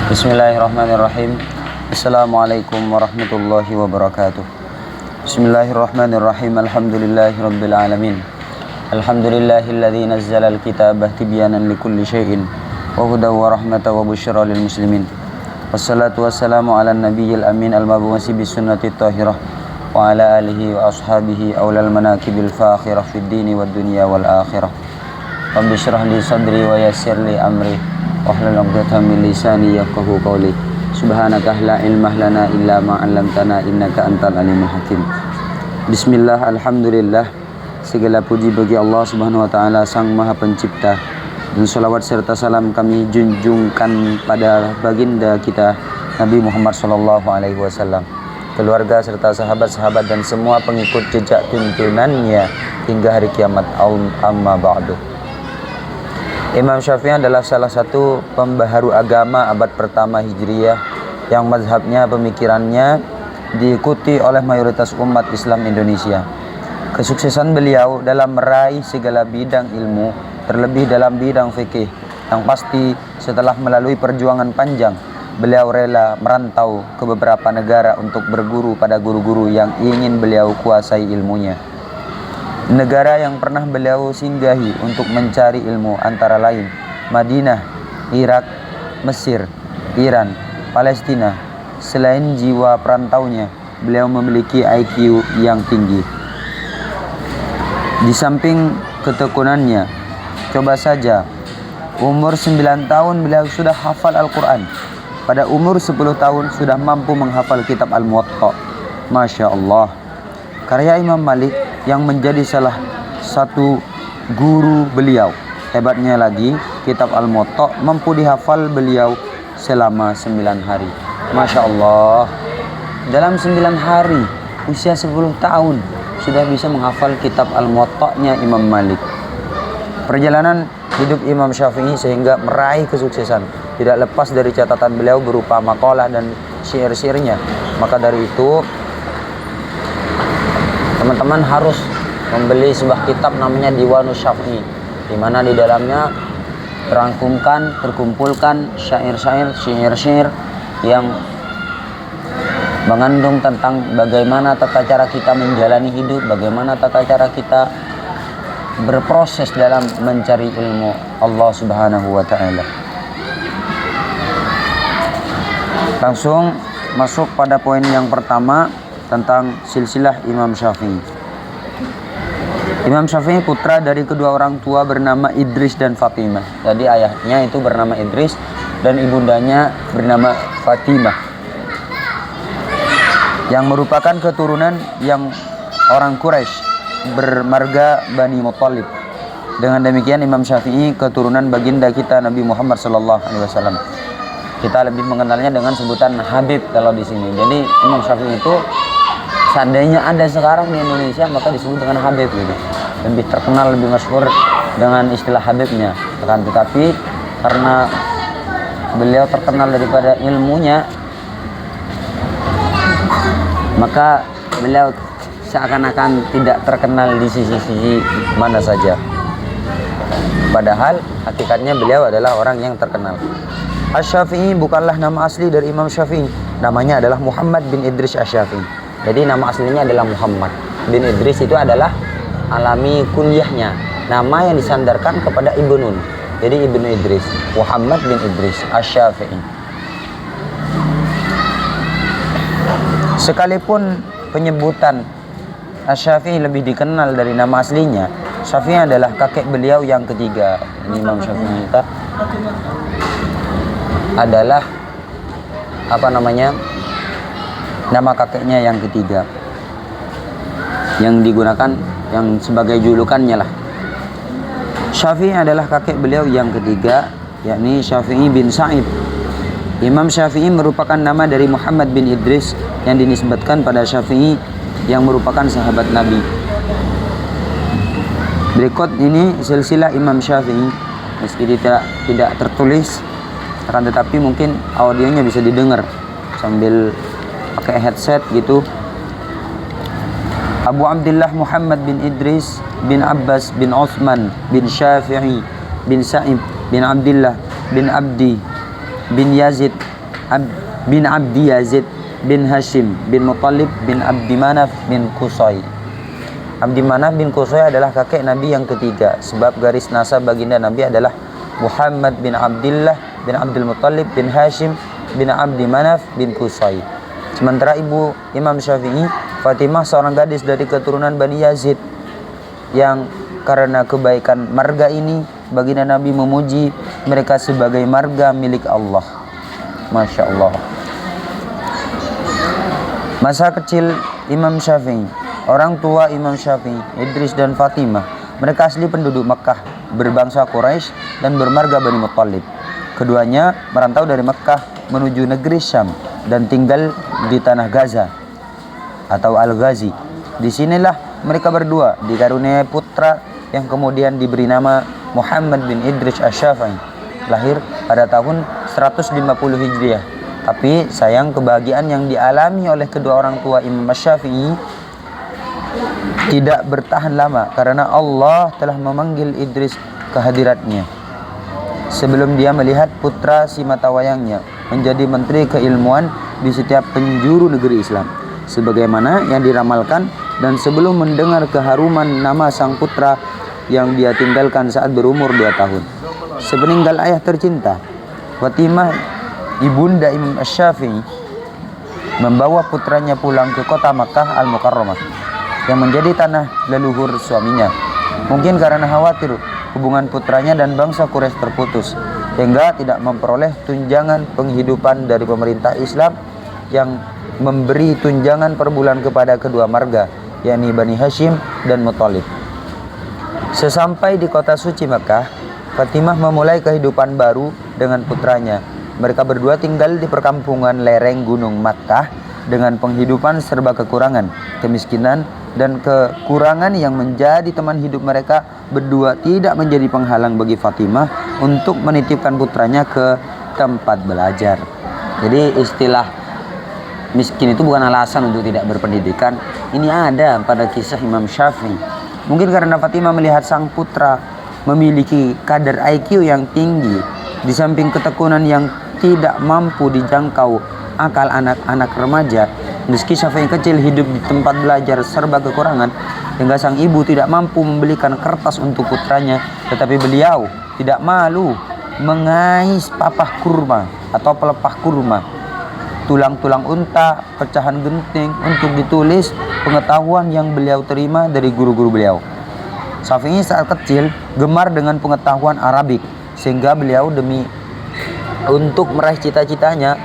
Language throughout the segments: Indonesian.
Bismillahirrahmanirrahim. Assalamualaikum warahmatullahi wabarakatuh. Bismillahirrahmanirrahim. Alhamdulillahirabbil alamin. Alhamdulillahilladzi nazzala al-kitaba tibyanan likulli syai'in wa hudan wa rahmatan wa busyra lil muslimin. Wassalatu wassalamu ala nabiyil amin al-mab'usi bis sunnati thahirah wa ala alihi wa ashabihi aulal manaqibil fakhirah fid dini wad dunya wal akhirah. Rabbi shrah li sadri wa yassir li amri wahlul 'uqdatam min lisani yafqahu qawli. Subhanaka la ilma lana illa ma 'allamtana innaka antal alimul hakim. Bismillah, alhamdulillah. Segala puji bagi Allah Subhanahu wa taala, Sang Maha Pencipta. Dan salawat serta salam kami junjungkan pada baginda kita Nabi Muhammad sallallahu alaihi wasallam, keluarga serta sahabat-sahabat dan semua pengikut jejak tuntunannya hingga hari kiamat. Amma ba'du. Imam Syafi'i adalah salah satu pembaharu agama abad pertama Hijriyah yang mazhabnya, pemikirannya diikuti oleh mayoritas umat Islam Indonesia. Kesuksesan beliau dalam meraih segala bidang ilmu, terlebih dalam bidang fikih, yang pasti setelah melalui perjuangan panjang, beliau rela merantau ke beberapa negara untuk berguru pada guru-guru yang ingin beliau kuasai ilmunya. Negara yang pernah beliau singgahi untuk mencari ilmu antara lain Madinah, Irak, Mesir, Iran, Palestina. Selain jiwa perantaunya, beliau memiliki IQ yang tinggi. Di samping ketekunannya, coba saja, umur 9 tahun beliau sudah hafal Al-Quran. Pada umur 10 tahun sudah mampu menghafal kitab Al-Muwatta. Masya Allah. Karya Imam Malik yang menjadi salah satu guru beliau. Hebatnya lagi, kitab Al-Muwatta mampu dihafal beliau selama 9 hari. Masya Allah. Dalam 9 hari, usia 10 tahun, sudah bisa menghafal kitab Al-Muwatta-nya Imam Malik. Perjalanan hidup Imam Syafi'i sehingga meraih kesuksesan tidak lepas dari catatan beliau berupa makalah dan syair-syairnya. Maka dari itu, teman-teman harus membeli sebuah kitab namanya Diwanus Syafi'i, di mana di dalamnya terkumpulkan syair-syair yang mengandung tentang bagaimana tata cara kita menjalani hidup, bagaimana tata cara kita berproses dalam mencari ilmu Allah Subhanahu wa taala. Langsung masuk pada poin yang pertama tentang silsilah Imam Syafi'i. Imam Syafi'i putra dari kedua orang tua bernama Idris dan Fatimah. Jadi ayahnya itu bernama Idris dan ibundanya bernama Fatimah, yang merupakan keturunan yang orang Quraisy bermarga Bani Muttalib. Dengan demikian Imam Syafi'i keturunan baginda kita Nabi Muhammad sallallahu alaihi wasallam. Kita lebih mengenalnya dengan sebutan Habib kalau di sini. Jadi Imam Syafi'i itu seandainya ada sekarang di Indonesia maka disebut dengan Habib gitu. Lebih terkenal, lebih masyhur dengan istilah Habibnya. Akan tetapi karena beliau terkenal daripada ilmunya, maka beliau seakan-akan tidak terkenal di sisi-sisi mana saja. Padahal hakikatnya beliau adalah orang yang terkenal. Asy-Syafi'i bukanlah nama asli dari Imam Syafi'i. Namanya adalah Muhammad bin Idris Asy-Syafi'i. Jadi nama aslinya adalah Muhammad bin Idris, itu adalah alami kunyahnya, nama yang disandarkan kepada Ibnun. Jadi Ibnu Idris, Muhammad bin Idris Asy-Syafi'i. Sekalipun penyebutan Asy-Syafi'i lebih dikenal dari nama aslinya, Syafi'i adalah kakek beliau yang ketiga. Ini Imam Syafi'i kita adalah nama kakeknya yang ketiga yang digunakan yang sebagai julukannya lah. Syafi'i adalah kakek beliau yang ketiga, yakni Syafi'i bin Sa'id. Imam Syafi'i merupakan nama dari Muhammad bin Idris yang dinisbatkan pada Syafi'i yang merupakan sahabat Nabi. Berikut ini silsilah Imam Syafi'i, meski tidak tertulis, akan tetapi mungkin audionya bisa didengar sambil pakai headset gitu. Abu Abdullah Muhammad bin Idris bin Abbas bin Uthman bin Syafi'i bin Sa'ib bin Abdullah bin Abdi bin Yazid bin Abdi Yazid bin Hashim bin Muttalib bin Abdi Manaf bin Qusay. Abdi Manaf bin Qusay adalah kakek Nabi yang ketiga, sebab garis nasab baginda Nabi adalah Muhammad bin Abdullah bin Abdul Muttalib bin Hashim bin Abdi Manaf bin Qusay. Sementara ibu Imam Syafi'i, Fatimah, seorang gadis dari keturunan Bani Yazid, yang karena kebaikan marga ini baginda Nabi memuji mereka sebagai marga milik Allah. Masya Allah. Masa kecil Imam Syafi'i. Orang tua Imam Syafi'i, Idris dan Fatimah, mereka asli penduduk Mekkah, berbangsa Quraisy dan bermarga Bani Muttalib. Keduanya merantau dari Mekkah menuju negeri Syam dan tinggal di tanah Gaza atau Al-Ghazi. Disinilah mereka berdua dikaruniai putra yang kemudian diberi nama Muhammad bin Idris Asy-Syafi'i, lahir pada tahun 150 Hijriah. Tapi sayang, kebahagiaan yang dialami oleh kedua orang tua Imam Syafi'i tidak bertahan lama karena Allah telah memanggil Idris ke hadiratnya sebelum dia melihat putra si mata wayangnya menjadi menteri keilmuan di setiap penjuru negeri Islam sebagaimana yang diramalkan, dan sebelum mendengar keharuman nama sang putra yang dia tinggalkan saat berumur 2 tahun. Sepeninggal ayah tercinta, Fatimah, ibunda Imam Asy-Syafi'i, membawa putranya pulang ke kota Makkah Al-Mukarramah yang menjadi tanah leluhur suaminya. Mungkin karena khawatir hubungan putranya dan bangsa Quraisy terputus, sehingga tidak memperoleh tunjangan penghidupan dari pemerintah Islam yang memberi tunjangan per bulan kepada kedua marga, yakni Bani Hashim dan Muttalib. Sesampai di kota suci Makkah, Fatimah memulai kehidupan baru dengan putranya. Mereka berdua tinggal di perkampungan lereng Gunung Makkah dengan penghidupan serba kekurangan, kemiskinan, dan kekurangan yang menjadi teman hidup mereka berdua tidak menjadi penghalang bagi Fatimah untuk menitipkan putranya ke tempat belajar. Jadi istilah miskin itu bukan alasan untuk tidak berpendidikan. Ini ada pada kisah Imam Syafi'i. Mungkin karena Fatimah melihat sang putra memiliki kadar IQ yang tinggi, di samping ketekunan yang tidak mampu dijangkau akal anak-anak remaja. Meski Syafi'i kecil hidup di tempat belajar serba kekurangan, hingga sang ibu tidak mampu membelikan kertas untuk putranya, tetapi beliau tidak malu mengais papah kurma atau pelepah kurma, tulang-tulang unta, pecahan genting untuk ditulis pengetahuan yang beliau terima dari guru-guru beliau. Syafi'i saat kecil gemar dengan pengetahuan Arabik, sehingga beliau demi untuk meraih cita-citanya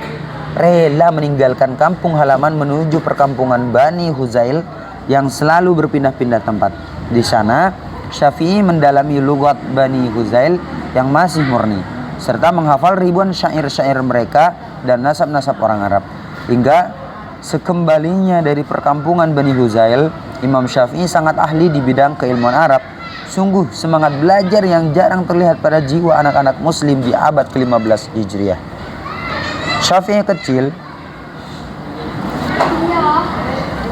rela meninggalkan kampung halaman menuju perkampungan Bani Huzail yang selalu berpindah-pindah tempat. Di sana Syafi'i mendalami lughat Bani Huzail yang masih murni, serta menghafal ribuan syair-syair mereka dan nasab-nasab orang Arab. Hingga sekembalinya dari perkampungan Bani Huzail, Imam Syafi'i sangat ahli di bidang keilmuan Arab. Sungguh semangat belajar yang jarang terlihat pada jiwa anak-anak muslim di abad ke-15 Hijriah. Syafi'i kecil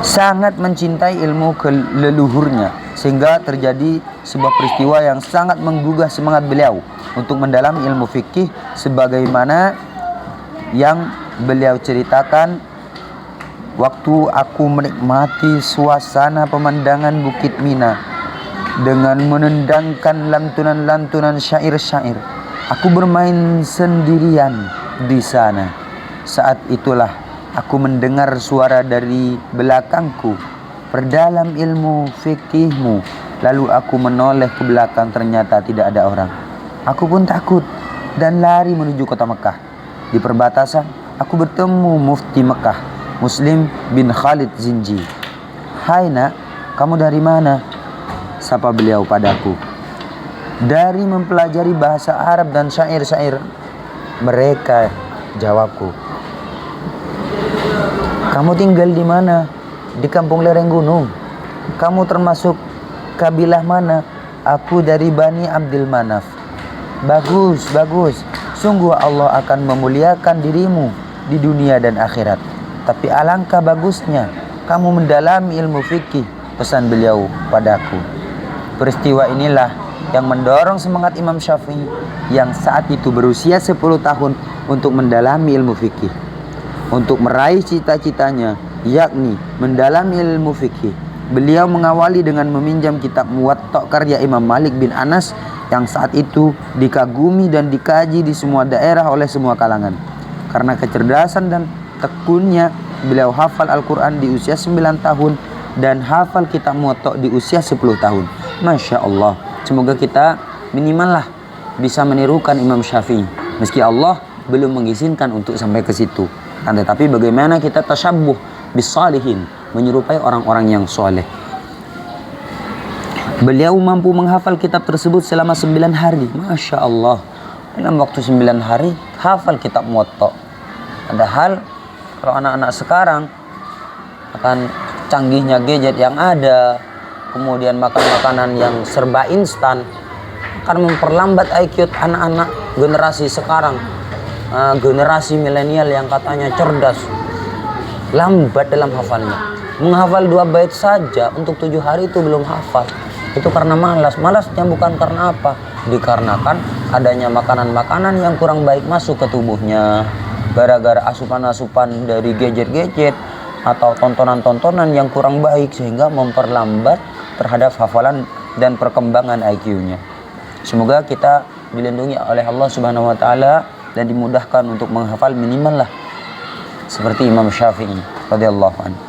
sangat mencintai ilmu leluhurnya, sehingga terjadi sebuah peristiwa yang sangat menggugah semangat beliau untuk mendalami ilmu fikih, sebagaimana yang beliau ceritakan, waktu aku menikmati suasana pemandangan Bukit Mina dengan menendangkan lantunan-lantunan syair-syair, aku bermain sendirian di sana. Saat itulah aku mendengar suara dari belakangku, "Perdalam ilmu fikihmu." Lalu aku menoleh ke belakang, ternyata tidak ada orang. Aku pun takut dan lari menuju kota Mekah. Di perbatasan aku bertemu mufti Mekah, Muslim bin Khalid Zinji. "Hai nak, kamu dari mana?" sapa beliau padaku. "Dari mempelajari bahasa Arab dan syair-syair mereka," jawabku. "Kamu tinggal di mana?" "Di kampung lereng gunung." "Kamu termasuk kabilah mana?" "Aku dari Bani Abdul Manaf." "Bagus, bagus. Sungguh Allah akan memuliakan dirimu di dunia dan akhirat. Tapi alangkah bagusnya kamu mendalami ilmu fikih," pesan beliau padaku. Peristiwa inilah yang mendorong semangat Imam Syafi'i yang saat itu berusia 10 tahun untuk mendalami ilmu fikih. untuk meraih cita-citanya, yakni mendalami ilmu fikih. Beliau mengawali dengan meminjam kitab Muwatta karya Imam Malik bin Anas yang saat itu dikagumi dan dikaji di semua daerah oleh semua kalangan. Karena kecerdasan dan tekunnya, beliau hafal Al-Quran di usia 9 tahun dan hafal kitab Muwatta di usia 10 tahun. Masya Allah. Semoga kita minimal lah bisa menirukan Imam Syafi'i. Meski Allah belum mengizinkan untuk sampai ke situ. Tetapi bagaimana kita tasyabbuh bis salihin, menyerupai orang-orang yang soleh. Beliau mampu menghafal kitab tersebut selama 9 hari. Masya Allah. Dalam waktu 9 hari hafal kitab Muwatta. Padahal kalau anak-anak sekarang akan canggihnya gadget yang ada, kemudian makan makanan yang serba instan, akan memperlambat IQ anak-anak generasi sekarang. Generasi milenial yang katanya cerdas, lambat dalam hafalnya. Menghafal 2 bait saja untuk 7 hari itu belum hafal. Itu karena malas. Malasnya bukan karena apa? Dikarenakan adanya makanan-makanan yang kurang baik masuk ke tubuhnya, gara-gara asupan-asupan dari gadget-gadget atau tontonan-tontonan yang kurang baik, sehingga memperlambat terhadap hafalan dan perkembangan IQ-nya. Semoga kita dilindungi oleh Allah Subhanahu wa taala dan dimudahkan untuk menghafal minimal lah seperti Imam Syafi'i radhiyallahu anhu.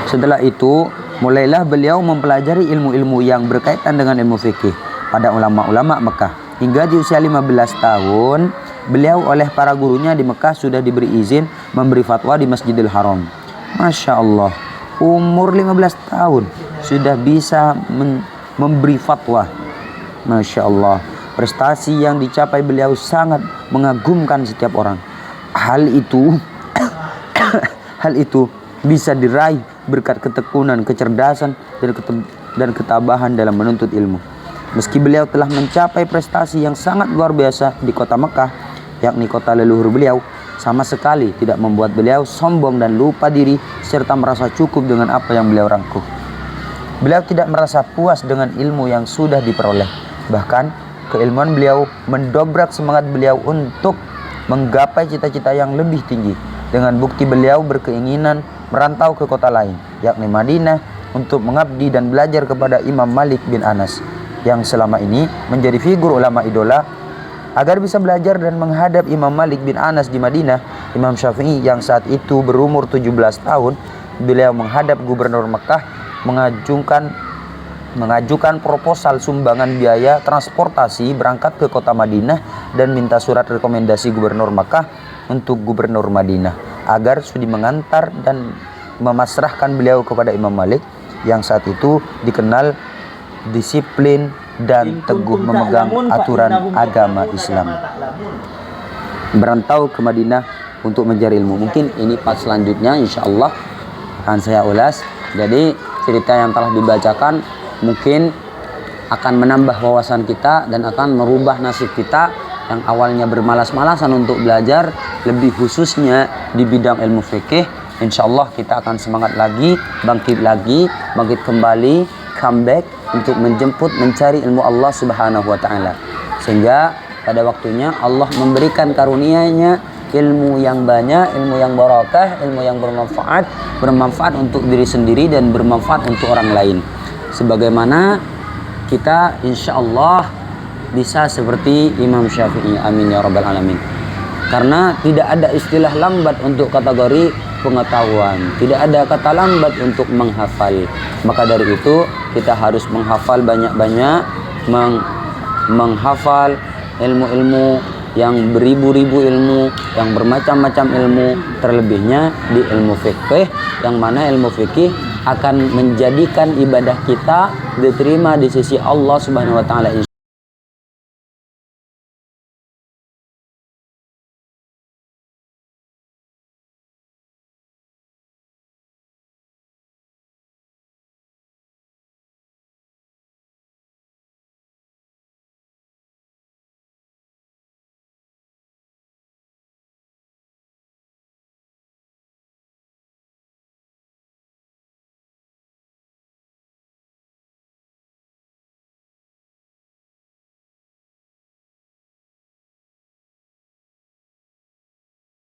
Setelah itu mulailah beliau mempelajari ilmu-ilmu yang berkaitan dengan ilmu fikih pada ulama-ulama Mekah. Hingga di usia 15 tahun beliau oleh para gurunya di Mekah sudah diberi izin memberi fatwa di Masjidil Haram. Masya Allah, umur 15 tahun sudah bisa memberi fatwa. Masya Allah, prestasi yang dicapai beliau sangat mengagumkan setiap orang. Hal itu bisa diraih berkat ketekunan, kecerdasan, dan ketabahan dalam menuntut ilmu. Meski beliau telah mencapai prestasi yang sangat luar biasa di kota Mekah, yakni kota leluhur beliau, sama sekali tidak membuat beliau sombong dan lupa diri serta merasa cukup dengan apa yang beliau rangkuh. Beliau tidak merasa puas dengan ilmu yang sudah diperoleh. Bahkan keilmuan beliau mendobrak semangat beliau untuk menggapai cita-cita yang lebih tinggi. Dengan bukti beliau berkeinginan merantau ke kota lain, yakni Madinah, untuk mengabdi dan belajar kepada Imam Malik bin Anas yang selama ini menjadi figur ulama idola. Agar bisa belajar dan menghadap Imam Malik bin Anas di Madinah, Imam Syafi'i yang saat itu berumur 17 tahun, beliau menghadap gubernur Mekah mengajukan proposal sumbangan biaya transportasi berangkat ke kota Madinah dan minta surat rekomendasi gubernur Makkah untuk gubernur Madinah agar sudi mengantar dan memasrahkan beliau kepada Imam Malik yang saat itu dikenal disiplin dan teguh memegang aturan agama Islam. Berantau ke Madinah untuk mencari ilmu. Mungkin ini part selanjutnya insya Allah akan saya ulas. Jadi cerita yang telah dibacakan mungkin akan menambah wawasan kita dan akan merubah nasib kita yang awalnya bermalas-malasan untuk belajar, lebih khususnya di bidang ilmu fikih. Insya Allah kita akan semangat lagi, bangkit kembali, comeback untuk menjemput mencari ilmu Allah Subhanahu wa taala. Sehingga pada waktunya Allah memberikan karunia-Nya ilmu yang banyak, ilmu yang barakah, ilmu yang bermanfaat untuk diri sendiri dan bermanfaat untuk orang lain. Sebagaimana kita insya Allah bisa seperti Imam Syafi'i, amin ya rabbal alamin. Karena tidak ada istilah lambat untuk kategori pengetahuan, tidak ada kata lambat untuk menghafal. Maka dari itu kita harus menghafal banyak-banyak, menghafal ilmu-ilmu yang beribu-ribu ilmu, yang bermacam-macam ilmu, terlebihnya di ilmu fikih, yang mana ilmu fikih akan menjadikan ibadah kita diterima di sisi Allah Subhanahu wa taala.